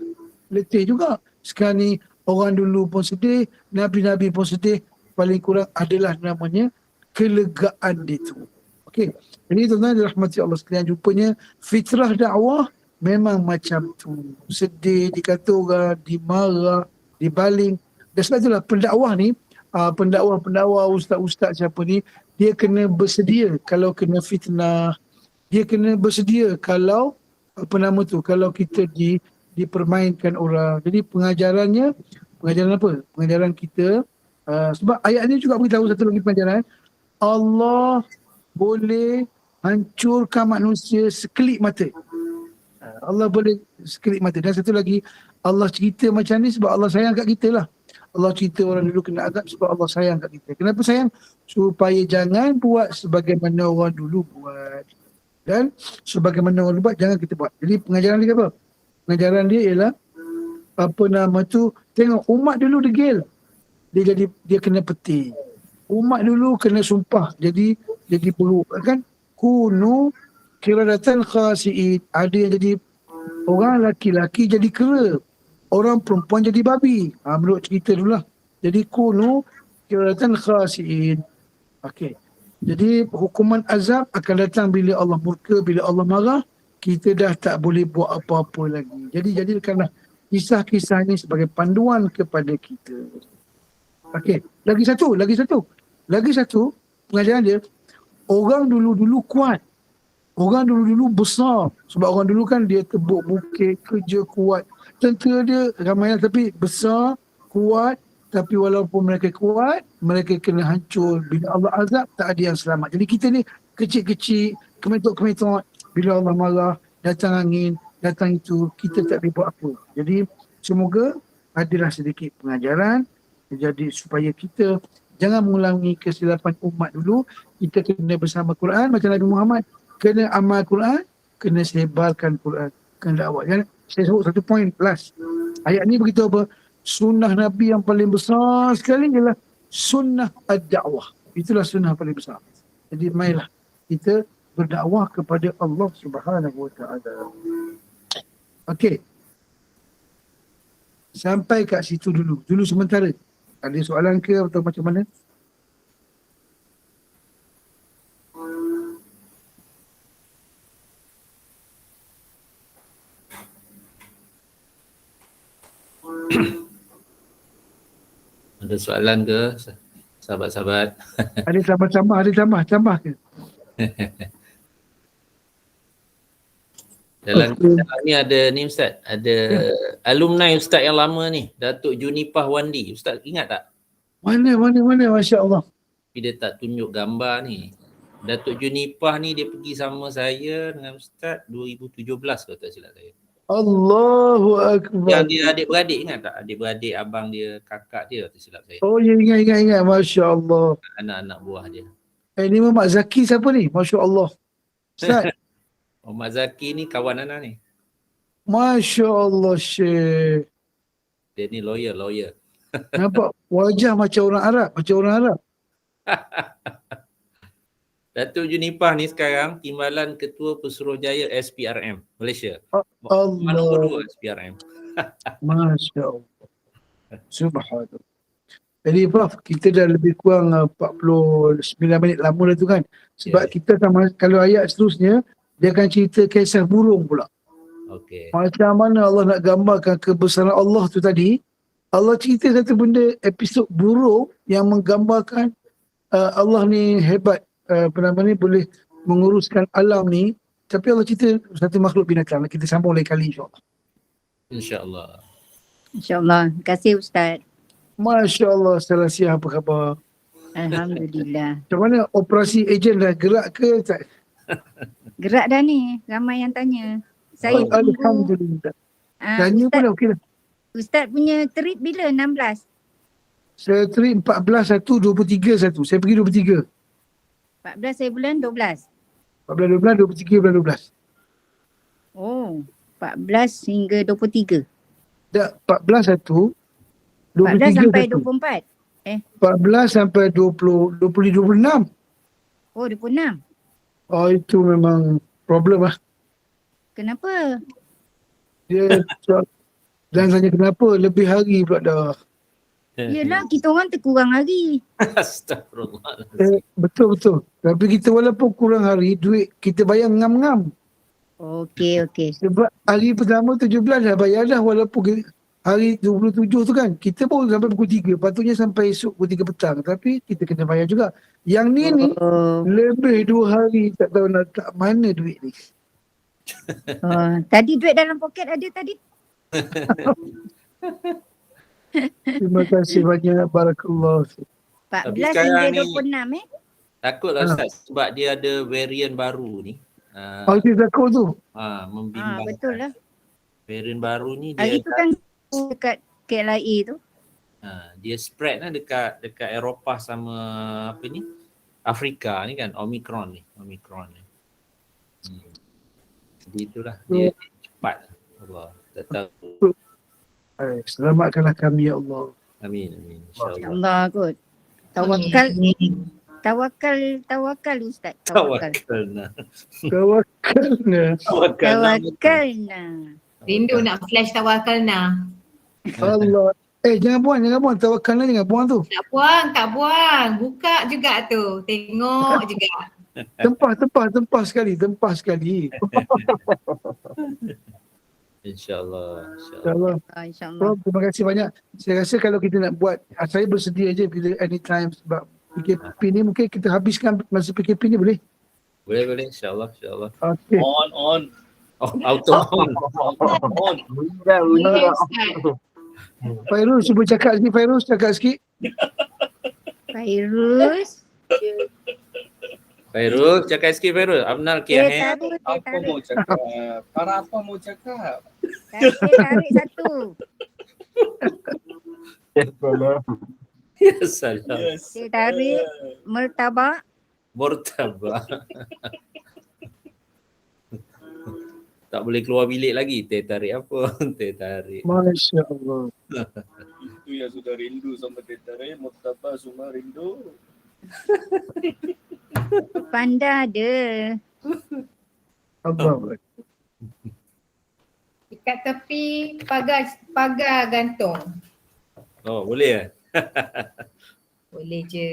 letih juga. Sekarang ni orang dulu pun sedih, Nabi-Nabi pun sedih. Paling kurang adalah namanya kelegaan itu. Okey. Jadi tuan-tuan dirahmati Allah sekalian, rupanya fitrah dakwah memang macam tu. Sedih, dikata orang, dimarah, dibaling. Dan sebab itulah pendakwah ni, pendakwah, ustaz-ustaz siapa ni, dia kena bersedia kalau kena fitnah. Dia kena bersedia kalau kalau kita dipermainkan orang. Jadi pengajaran apa? Pengajaran kita, sebab ayat ni juga beritahu satu lagi pengajaran. Allah boleh hancurkan manusia sekelip mata. Allah boleh sekelip mata. Dan satu lagi, Allah cerita macam ni sebab Allah sayang kat kita lah. Allah cerita orang dulu kena azab sebab Allah sayang kat kita. Kenapa sayang? Supaya jangan buat sebagaimana orang dulu buat. Dan sebagaimana orang dulu buat, jangan kita buat. Jadi pengajaran dia apa? Pengajaran dia ialah, tengok umat dulu degil. Dia kena peti. Umat dulu kena sumpah. Jadi buruk kan? Kunu kiradatan khasi'in. Ada yang jadi orang laki-laki jadi kera. Orang perempuan jadi babi. Menurut cerita dulu lah. Jadi kunu kiradatan khasi'in. Okey. Jadi hukuman azab akan datang bila Allah murka, bila Allah marah. kita dah tak boleh buat apa-apa lagi. Jadi jadikanlah kisah-kisah ni sebagai panduan kepada kita. Okey, lagi satu pengajaran dia, orang dulu-dulu kuat. Orang dulu-dulu besar. Sebab orang dulu kan dia tebuk bukit, kerja kuat. Tentera dia ramai tapi besar, kuat. Tapi walaupun mereka kuat, mereka kena hancur. Bila Allah azab, tak ada yang selamat. Jadi kita ni kecil-kecil, kemetok-kemetok. Bila Allah marah, datang angin, datang itu, kita tak boleh buat apa. Jadi semoga adalah sedikit pengajaran. Jadi supaya kita jangan mengulangi kesilapan umat dulu. Kita kena bersama Quran macam Nabi Muhammad. Kena amal Quran, kena sebarkan Quran. Kena dakwah. Saya sebut satu poin last. Ayat ni beritahu apa? Sunnah Nabi yang paling besar sekali ialah sunnah ad-da'wah. Itulah sunnah paling besar. Jadi marilah kita berdakwah kepada Allah Subhanahu Wa Taala. Okey. Sampai kat situ dulu. Dulu sementara. Ada soalan ke atau macam mana? Ada soalan ke sahabat-sahabat? Ada tambah ke? Dalam ni ada ni Ustaz, ada alumni Ustaz yang lama ni, Datuk Junipah Wandi. Ustaz ingat tak? Mana, Masya Allah. Tapi dia tak tunjuk gambar ni. Datuk Junipah ni dia pergi sama saya dengan Ustaz 2017 kalau tak silap saya. Allahu Akbar. Yang dia adik-beradik, ingat tak? Adik-beradik, abang dia, kakak dia tak silap saya. Oh ya, ingat. Masya Allah. Anak-anak buah dia. Ni Mak Zaki siapa ni? Masya Allah. Ustaz. Muhammad Zaki ni kawan Ana ni. Masya Allah, Syekh. Dia ni lawyer. Nampak wajah macam orang Arab. Datuk Junipah ni sekarang Timbalan Ketua Pesuruhjaya SPRM Malaysia. Mana Allah. dua SPRM. Masya Allah. Subhanallah. Jadi Prof, kita dah lebih kurang 49 minit lama dah tu kan. Sebab kita sama, kalau ayat seterusnya, dia akan cerita kisah burung pula. Okey. Macam mana Allah nak gambarkan kebesaran Allah tu tadi. Allah cerita satu benda, episod burung yang menggambarkan Allah ni hebat. Boleh menguruskan alam ni. Tapi Allah cerita satu makhluk binatang. Kita sambung lain kali insyaAllah. InsyaAllah. InsyaAllah. Terima kasih Ustaz. Masya Allah, Salasia apa khabar? Alhamdulillah. Macam mana operasi ejen dah gerak ke tak? Gerak dah ni. Ramai yang tanya. Saya tunggu. Alhamdulillah. Tanya pun dah okey dah. Ustaz punya trip bila? 16? Saya trip 14/1/23/1. Saya pergi 23. 14 saya bulan 12. 14 bulan 23 bulan 12. Oh, 14 hingga 23. Tak, 14/1 14 sampai 23/1. 24. 14 sampai 26. Oh, 26. Oh, itu memang problem lah. Kenapa? Dia dan tanya kenapa lebih hari pula dah. Yelah, kita orang terkurang hari. Astagfirullah. Betul. Tapi kita walaupun kurang hari, duit kita bayar ngam-ngam. Okey. Sebab hari pertama 17 dah bayar dah walaupun hari 27 tu kan. Kita baru sampai pukul 3. Patutnya sampai esok pukul 3 petang. Tapi kita kena bayar juga. Yang ni lebih 2 hari. Tak tahu nak tak mana duit ni. Tadi duit dalam poket ada tadi? Terima kasih banyak. Barakallah. 14 sekarang hingga ni- 26 Takutlah Ustaz sebab dia ada varian baru ni. Itu takut tu. Membimbangkan. Betul lah. Varian baru ni dia Hari tu kan dekat KLIA tu. dia spread lah dekat Eropah sama apa ni? Afrika ni kan, Omicron ni. Jadi itulah dia cepat. Allah tak tahu. Selamatkanlah kami ya Allah. Amin. InsyaAllah. Allah kot. Tawakal Ustaz. Tawakkalna. Tawakalna. Rindu nak flash Tawakalna. Allah. Jangan buang. Tawakalna jangan buang tu. Tak buang. Buka juga tu. Tengok juga. Tempah sekali. InsyaAllah. InsyaAllah. InsyaAllah. Prof, terima kasih banyak. Saya rasa kalau kita nak buat, saya bersedia je bila anytime sebab PKP ni mungkin kita habiskan masa PKP ni boleh? Boleh. InsyaAllah. Okey. On. Oh, auto on. On. Boleh Ustaz. Fairuz, cuba cakap sikit. Fairuz. Fairul, cakap sikit Fairul. Abnal Teh Kiah. tarik, teh Apa tarik. mau cakap? Farah apa mau cakap? Tarik satu. Ya salam. Yes. Teh tarik, martabak. Murtabak. Tak boleh keluar bilik lagi. Teh tarik apa? Teh tarik. Masya Allah. Itu yang sudah rindu sama tetare, murtabak semua rindu. Panda ada. Allah. Dekat tepi pagar gantung. Oh, boleh ya? Boleh je.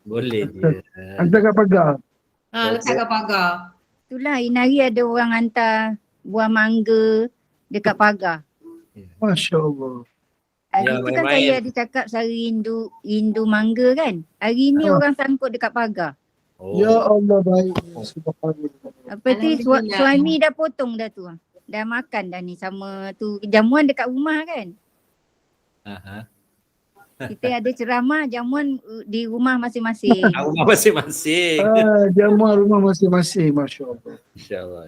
Boleh je. Hantar kat pagar. Letak kat pagar. Itulah hari ada orang hantar buah mangga dekat pagar. Masya Allah. Hari Ya, tu kan main-main. saya ada cakap saya rindu mangga kan. Hari ni Ah. orang sangkut dekat pagar. Oh. Ya Allah, baik. Subhanallah. Apa tu Alhamdulillah. suami dah potong dah tu. Dah makan dah ni sama tu jamuan dekat rumah kan. Aha. Kita ada ceramah jamuan di rumah masing-masing. Rumah masing-masing. Jamuan rumah masing-masing. Masya Allah. InsyaAllah.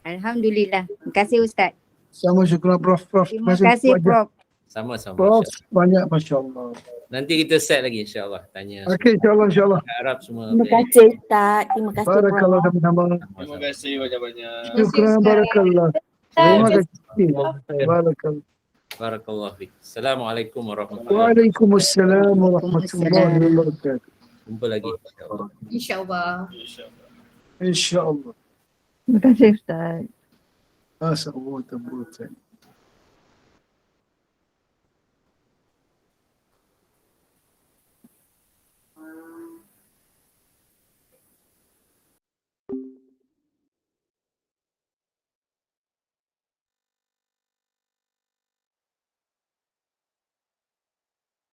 Alhamdulillah. Terima kasih Ustaz. Sama syukur Prof. Terima kasih Prof. Sama-sama. Prof, InsyaAllah. banyak Masya Allah. Nanti kita set lagi insyaAllah. Tanya. Okey, insyaAllah. Harap semua. Terima kasih Ustaz. Terima kasih Barakallah Prof. sama-sama. Terima kasih banyak-banyak. Syukran, barakallah. Terima kasih. Barakallah. Barakallah fiik. Assalamualaikum warahmatullahi wabarakatuh. Waalaikumsalam warahmatullahi wabarakatuh. Jumpa lagi insyaAllah. InsyaAllah. InsyaAllah. Terima kasih Ustaz. Asal Allah terbuat.